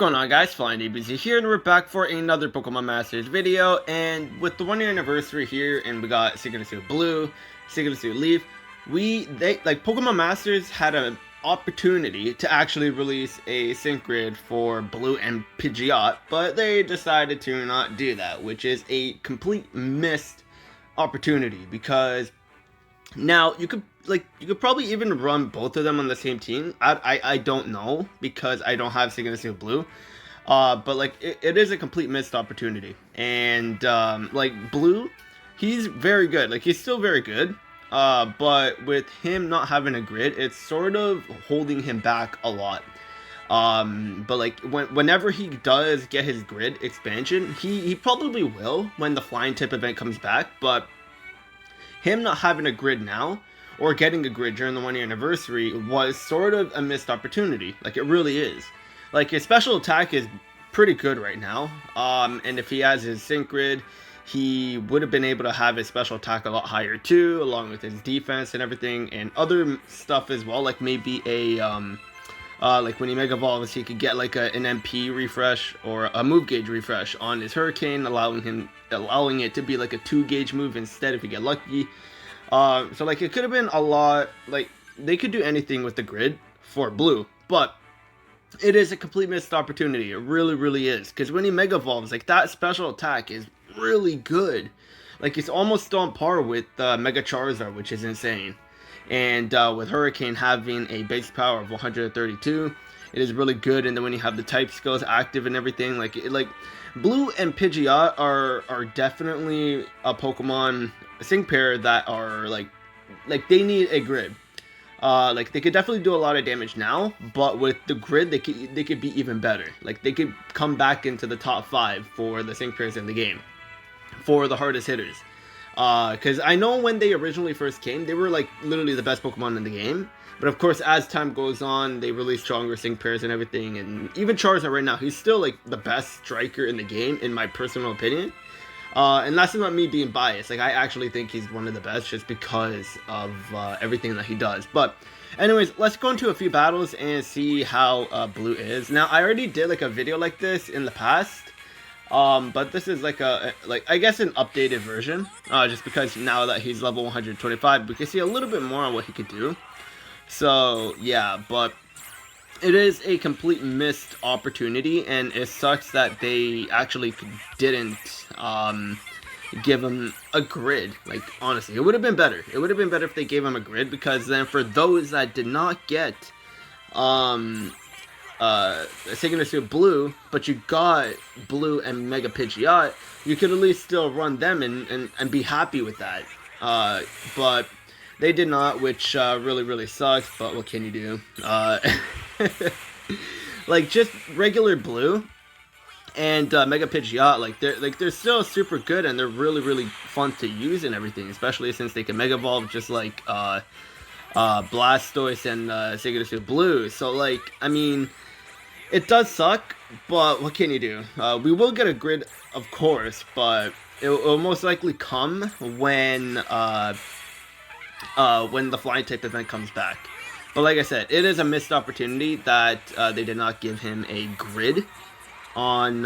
going on, guys? Flying DBZ here, and we're back for another Pokemon Masters video. And with the 1 year anniversary here, and we got Sygna Suit Blue, Sygna Suit Leaf, Pokemon Masters had an opportunity to actually release a sync grid for Blue and Pigeot, but they decided to not do that, which is a complete missed opportunity. Because now you could probably even run both of them on the same team. I don't know, because I don't have Sygna Suit Blue. But it is a complete missed opportunity. And Blue, he's very good. He's still very good. But with him not having a grid, it's sort of holding him back a lot. Whenever he does get his grid expansion, he probably will when the flying type event comes back. But him not having a grid now, or getting a grid during the 1 year anniversary, was sort of a missed opportunity. It really is. His special attack is pretty good right now. And if he has his sync grid, he would have been able to have his special attack a lot higher too, along with his defense and everything, and other stuff as well. Maybe a when he Mega Evolves, he could get an MP refresh or a move gauge refresh on his Hurricane, allowing it to be a 2 gauge move instead if you get lucky. It could have been a lot. They could do anything with the grid for Blue, but it is a complete missed opportunity. It really, really is. Because when he Mega Evolves, that special attack is really good. It's almost on par with Mega Charizard, which is insane. And with Hurricane having a base power of 132, it is really good. And then when you have the type skills active and everything, Blue and Pidgeot are definitely a Pokemon sync pair that are they need a grid. They could definitely do a lot of damage now, but with the grid, they could be even better. They could come back into the top 5 for the sync pairs in the game, for the hardest hitters. Because I know when they originally first came, they were literally the best Pokemon in the game. But of course, as time goes on, they release stronger sync pairs and everything. And even Charizard right now, he's still the best striker in the game, in my personal opinion. And that's not me being biased. I actually think he's one of the best just because of everything that he does. But anyways, let's go into a few battles and see how Blue is. Now, I already did a video like this in the past. But this is I guess an updated version, just because now that he's level 125, we can see a little bit more on what he could do. So yeah, but it is a complete missed opportunity, and it sucks that they actually didn't give him a grid. Honestly, it would have been better. It would have been better if they gave him a grid, because then for those that did not get Sygna Suit Blue, but you got Blue and Mega Pidgeot, you could at least still run them and be happy with that. But they did not, which really, really sucks, but what can you do? Just regular Blue and Mega Pidgeot, they're still super good, and they're really, really fun to use and everything, especially since they can Mega Evolve just like Blastoise and Sygna Suit Blue. So I mean, it does suck, but what can you do? We will get a grid, of course, but it will most likely come when the flying type event comes back. But like I said, it is a missed opportunity that they did not give him a grid on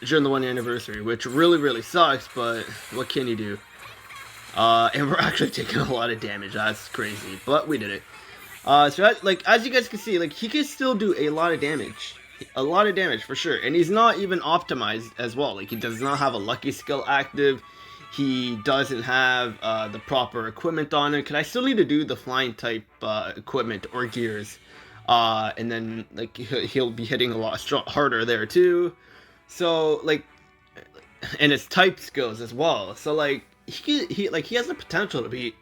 during the 1 year anniversary, which really, really sucks, but what can you do? And we're actually taking a lot of damage. That's crazy, but we did it. So as you guys can see, he can still do a lot of damage for sure. And he's not even optimized as well. He does not have a lucky skill active. He doesn't have the proper equipment on him, because I still need to do the flying type equipment or gears. And then he'll be hitting a lot harder there too. So and his type skills as well. So he has the potential to be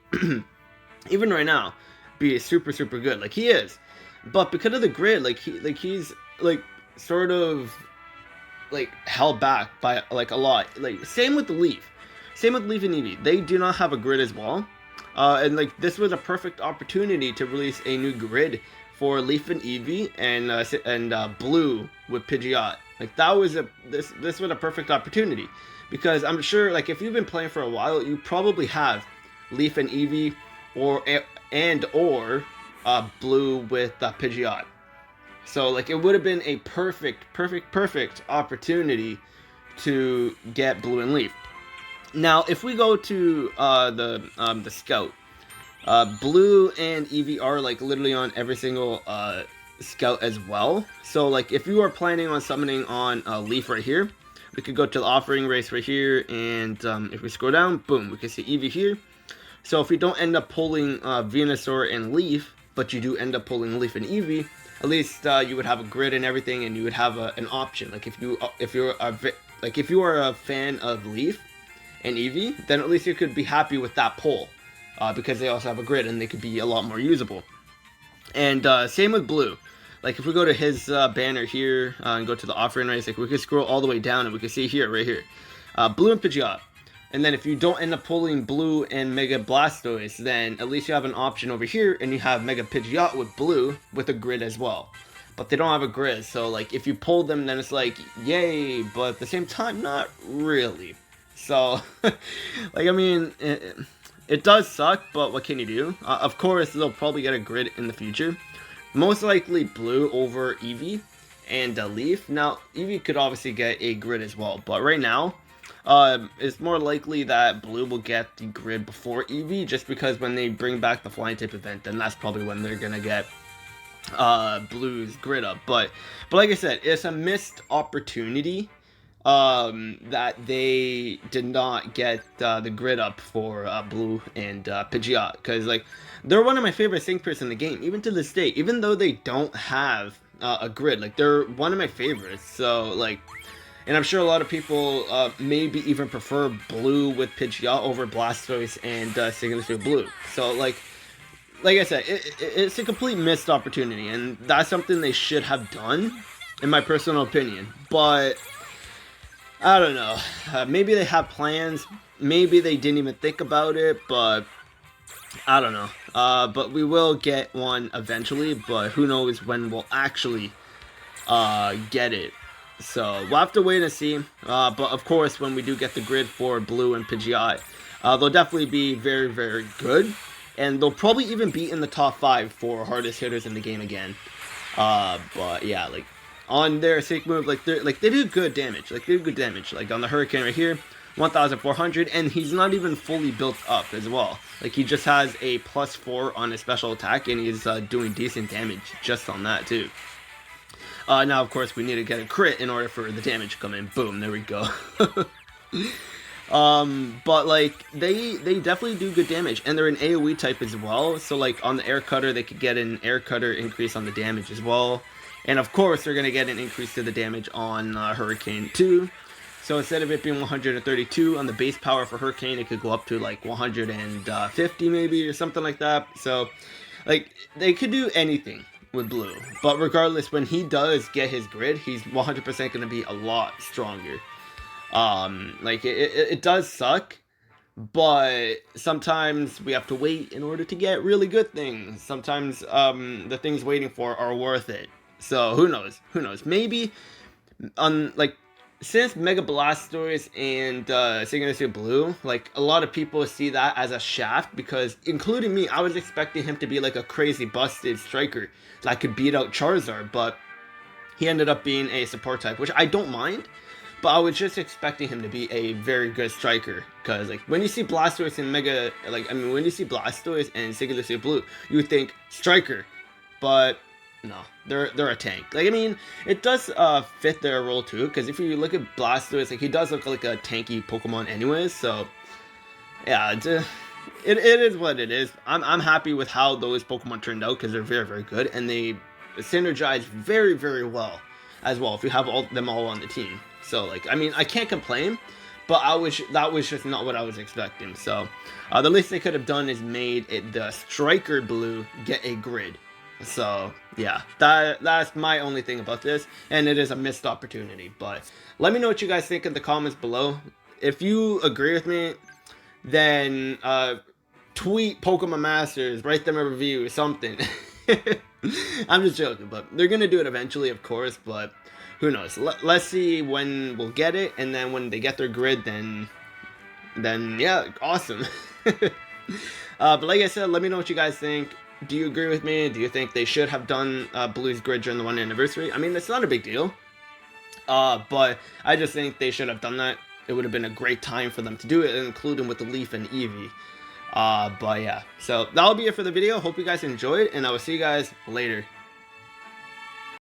even right now be super, super good. He is, but because of the grid, he's sort of held back by a lot. Same with the Leaf and Eevee. They do not have a grid as well, and this was a perfect opportunity to release a new grid for Leaf and Eevee and Blue with Pigeot. This was a perfect opportunity, because I'm sure if you've been playing for a while, you probably have Leaf and Eevee or Blue with Pigeot. So like it would have been a perfect opportunity to get Blue and Leaf. Now, if we go to the Scout, Blue and Eevee are like literally on every single Scout as well. So like if you are planning on summoning on Leaf right here, we could go to the offering race right here, and if we scroll down, boom, we can see Eevee here. So if we don't end up pulling Venusaur and Leaf, but you do end up pulling Leaf and Eevee, at least you would have a grid and everything, and you would have an option. Like if you are a fan of Leaf and Eevee, then at least you could be happy with that pull, because they also have a grid and they could be a lot more usable. And same with Blue. Like if we go to his banner here and go to the offering race, like we could scroll all the way down and we can see here, right here, Blue and Pigeot. And then if you don't end up pulling Blue and Mega Blastoise, then at least you have an option over here, and you have Mega Pidgeot with Blue with a grid as well. But they don't have a grid, so like if you pull them, then it's like yay, but at the same time, not really. So, like I mean, it does suck, but what can you do? Of course, they'll probably get a grid in the future. Most likely Blue over Eevee and Leaf. Now, Eevee could obviously get a grid as well, but right now, it's more likely that Blue will get the grid before Eevee, just because when they bring back the flying type event, then that's probably when they're gonna get Blue's grid up. But like I said, it's a missed opportunity that they did not get the grid up for Blue and Pidgeot, because like they're one of my favorite Synchpairs in the game, even to this day, even though they don't have a grid. Like they're one of my favorites. So like, and I'm sure a lot of people maybe even prefer Blue with Pidgeot over Blastoise and Sygna Suit Blue. So like I said, it's a complete missed opportunity, and that's something they should have done, in my personal opinion. But I don't know. Maybe they have plans. Maybe they didn't even think about it, but I don't know. But we will get one eventually, but who knows when we'll actually get it. So we'll have to wait and see. But of course, when we do get the grid for Blue and Pidgeot, they'll definitely be very, very good. And they'll probably even be in the top 5 for hardest hitters in the game again. But yeah, like on their sync move, like they do good damage. Like on the Hurricane right here, 1,400, and he's not even fully built up as well. Like he just has a +4 on his special attack, and he's doing decent damage just on that too. Now of course we need to get a crit in order for the damage to come in. Boom, there we go. But like they definitely do good damage, and they're an AoE type as well. So like on the Air Cutter, they could get an Air Cutter increase on the damage as well. And of course, they're going to get an increase to the damage on Hurricane too. So instead of it being 132 on the base power for Hurricane, it could go up to like 150 maybe, or something like that. So like they could do anything with Blue. But regardless, when he does get his grid, he's 100% going to be a lot stronger. Like it does suck, but sometimes we have to wait in order to get really good things. Sometimes the things waiting for are worth it. So who knows? Maybe like since Mega Blastoise and Sygna Suit Blue, like a lot of people see that as a shaft, because including me, I was expecting him to be like a crazy busted striker that could beat out Charizard, but he ended up being a support type, which I don't mind. But I was just expecting him to be a very good striker, because like when you see Blastoise and when you see Blastoise and Sygna Suit Blue, you think striker, but no, they're a tank. Like I mean, it does fit their role too, because if you look at Blastoise, like he does look like a tanky Pokemon anyways. So yeah, it is what it is. I'm happy with how those Pokemon turned out, because they're very, very good, and they synergize very, very well as well if you have them all on the team. So like I mean, I can't complain, but that was just not what I was expecting. So the least they could have done is made the striker Blue get a grid. So yeah, that's my only thing about this, and it is a missed opportunity. But let me know what you guys think in the comments below. If you agree with me, then tweet Pokemon Masters, write them a review or something. I'm just joking, but they're gonna do it eventually, of course. But who knows? Let's see when we'll get it, and then when they get their grid, then yeah, awesome. But like I said, let me know what you guys think. Do you agree with me? Do you think they should have done Blue's grid during the 1 year anniversary? I mean, it's not a big deal. But I just think they should have done that. It would have been a great time for them to do it, including with the Leaf and Eevee. But yeah, so that'll be it for the video. Hope you guys enjoyed, and I will see you guys later.